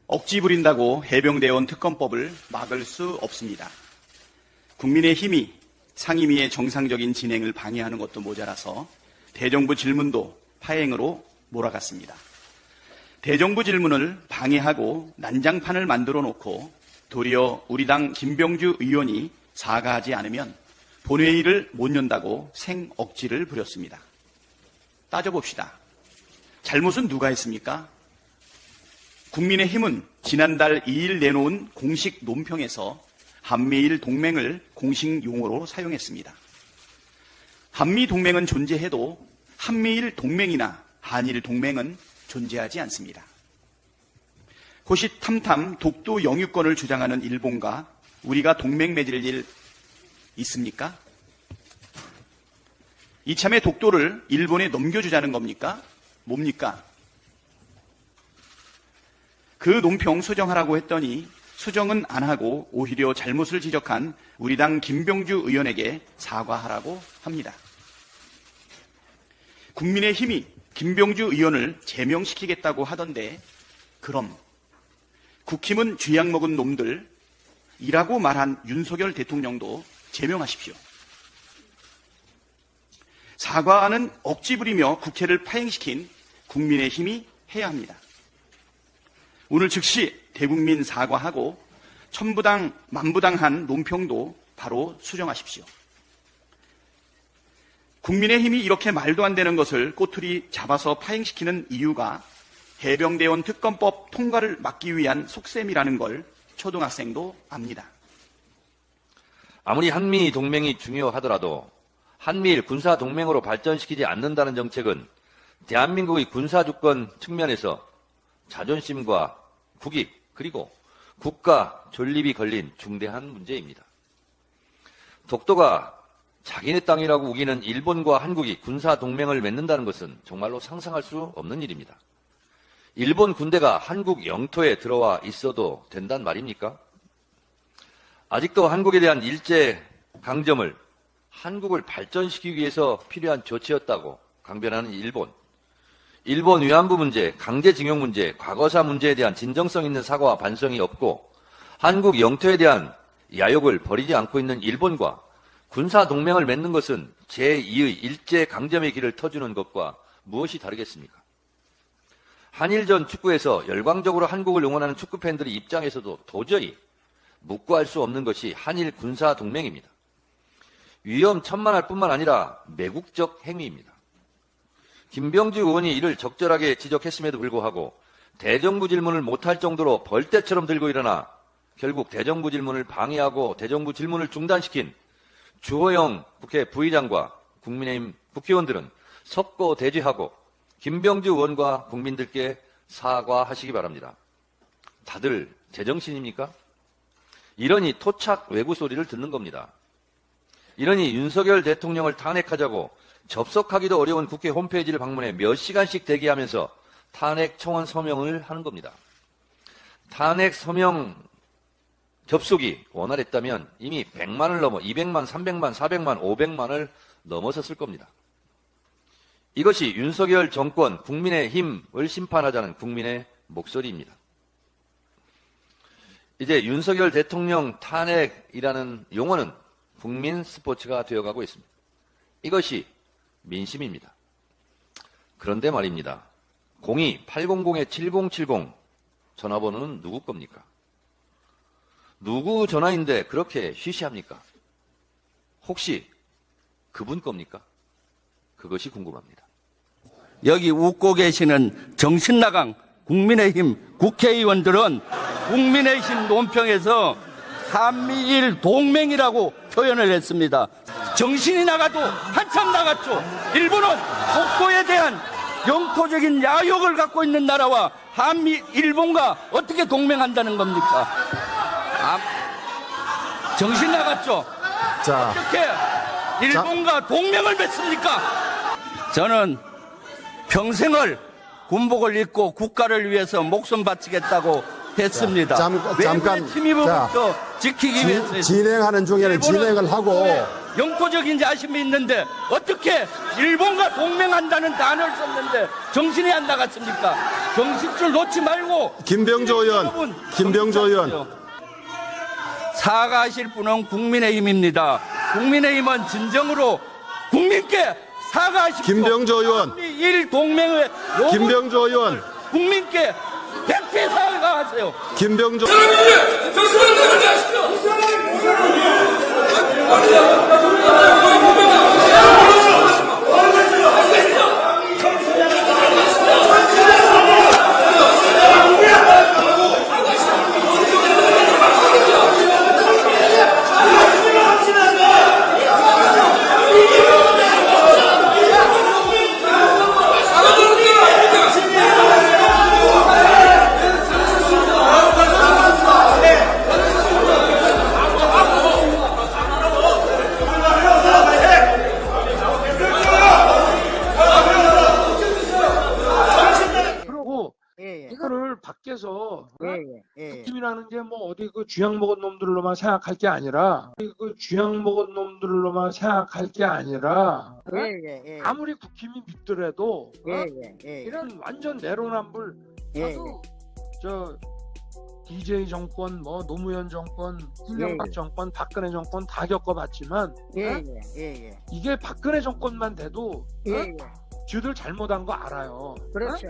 억지 부린다고 해병대원 특검법을 막을 수 없습니다. 국민의힘이 상임위의 정상적인 진행을 방해하는 것도 모자라서 대정부 질문도 파행으로 몰아갔습니다. 대정부 질문을 방해하고 난장판을 만들어 놓고 도리어 우리 당 김병주 의원이 사과하지 않으면 본회의를 못 연다고 생억지를 부렸습니다. 따져봅시다. 잘못은 누가 했습니까? 국민의힘은 지난달 2일 내놓은 공식 논평에서 한미일 동맹을 공식 용어로 사용했습니다. 한미 동맹은 존재해도 한미일 동맹이나 한일 동맹은 존재하지 않습니다. 호시탐탐 독도 영유권을 주장하는 일본과 우리가 동맹 맺을 일 있습니까? 이참에 독도를 일본에 넘겨주자는 겁니까? 뭡니까? 그 논평 수정하라고 했더니 수정은 안 하고 오히려 잘못을 지적한 우리 당 김병주 의원에게 사과하라고 합니다. 국민의힘이 김병주 의원을 제명시키겠다고 하던데 그럼 국힘은 쥐약 먹은 놈들이라고 말한 윤석열 대통령도 제명하십시오. 사과는 억지 부리며 국회를 파행시킨 국민의힘이 해야 합니다. 오늘 즉시 대국민 사과하고 천부당 만부당한 논평도 바로 수정하십시오. 국민의힘이 이렇게 말도 안 되는 것을 꼬투리 잡아서 파행시키는 이유가 해병대원 특검법 통과를 막기 위한 속셈이라는 걸 초등학생도 압니다. 아무리 한미 동맹이 중요하더라도 한미일 군사 동맹으로 발전시키지 않는다는 정책은 대한민국의 군사 주권 측면에서 자존심과 국익 그리고 국가 존립이 걸린 중대한 문제입니다. 독도가 자기네 땅이라고 우기는 일본과 한국이 군사 동맹을 맺는다는 것은 정말로 상상할 수 없는 일입니다. 일본 군대가 한국 영토에 들어와 있어도 된단 말입니까? 아직도 한국에 대한 일제 강점을 한국을 발전시키기 위해서 필요한 조치였다고 강변하는 일본. 일본 위안부 문제, 강제징용 문제, 과거사 문제에 대한 진정성 있는 사과와 반성이 없고 한국 영토에 대한 야욕을 버리지 않고 있는 일본과 군사 동맹을 맺는 것은 제2의 일제 강점의 길을 터주는 것과 무엇이 다르겠습니까? 한일전 축구에서 열광적으로 한국을 응원하는 축구팬들의 입장에서도 도저히 묵고할 수 없는 것이 한일 군사 동맹입니다. 위험천만할 뿐만 아니라 매국적 행위입니다. 김병주 의원이 이를 적절하게 지적했음에도 불구하고 대정부 질문을 못할 정도로 벌떼처럼 들고 일어나 결국 대정부 질문을 방해하고 대정부 질문을 중단시킨 주호영 국회 부의장과 국민의힘 국회의원들은 섭고 대죄하고 김병주 의원과 국민들께 사과하시기 바랍니다. 다들 제정신입니까? 이러니 토착 외구 소리를 듣는 겁니다. 이러니 윤석열 대통령을 탄핵하자고 접속하기도 어려운 국회 홈페이지를 방문해 몇 시간씩 대기하면서 탄핵 청원 서명을 하는 겁니다. 탄핵 서명 접속이 원활했다면 이미 100만을 넘어 200만, 300만, 400만, 500만을 넘어섰을 겁니다. 이것이 윤석열 정권 국민의힘을 심판하자는 국민의 목소리입니다. 이제 윤석열 대통령 탄핵이라는 용어는 국민 스포츠가 되어가고 있습니다. 이것이 민심입니다. 그런데 말입니다. 02-800-7070 전화번호는 누구 겁니까? 누구 전화인데 그렇게 쉬쉬합니까? 혹시 그분 겁니까? 그것이 궁금합니다. 여기 웃고 계시는 정신나간 국민의힘 국회의원들은 국민의힘 논평에서 한미일 동맹이라고 표현을 했습니다. 정신이 나가도 한참 나갔죠. 일본은 독도에 대한 영토적인 야욕을 갖고 있는 나라와 일본과 어떻게 동맹한다는 겁니까? 정신 나갔죠. 자, 어떻게 일본과 동맹을 맺습니까? 저는 평생을 군복을 입고 국가를 위해서 목숨 바치겠다고 했습니다. 잠깐 침입부터 지키기 위해서 진행하는 중에는 진행을 하고 영토적인 자심이 있는데 어떻게 일본과 동맹한다는 단어를 썼는데 정신이 안 나갔습니까? 정신줄 놓지 말고 김병조 의원, 여러분, 김병조 의원. 사과하실 분은 국민의힘입니다. 국민의힘은 진정으로 국민께 사과하십시오. 김병조 의원. 한미일 동맹의 요구 김병조 의원, 국민께 백배 사과하세요. 김병조. 그러고 예, 예. 이거를 밖에서 예. 국힘이라는 게 뭐 어디 그 쥐약 먹은 놈들로만 생각할 게 아니라 그 쥐약 먹은 놈들로만 생각할 게 아니라 예. 아무리 국힘이 믿더라도 예. 이런 완전 내로남불 나도 저 DJ 정권, 뭐 노무현 정권, 이명박 정권, 박근혜 정권 다 겪어봤지만 예. 이게 박근혜 정권만 돼도 예. 쥐들 잘못한 거 알아요. 그렇죠.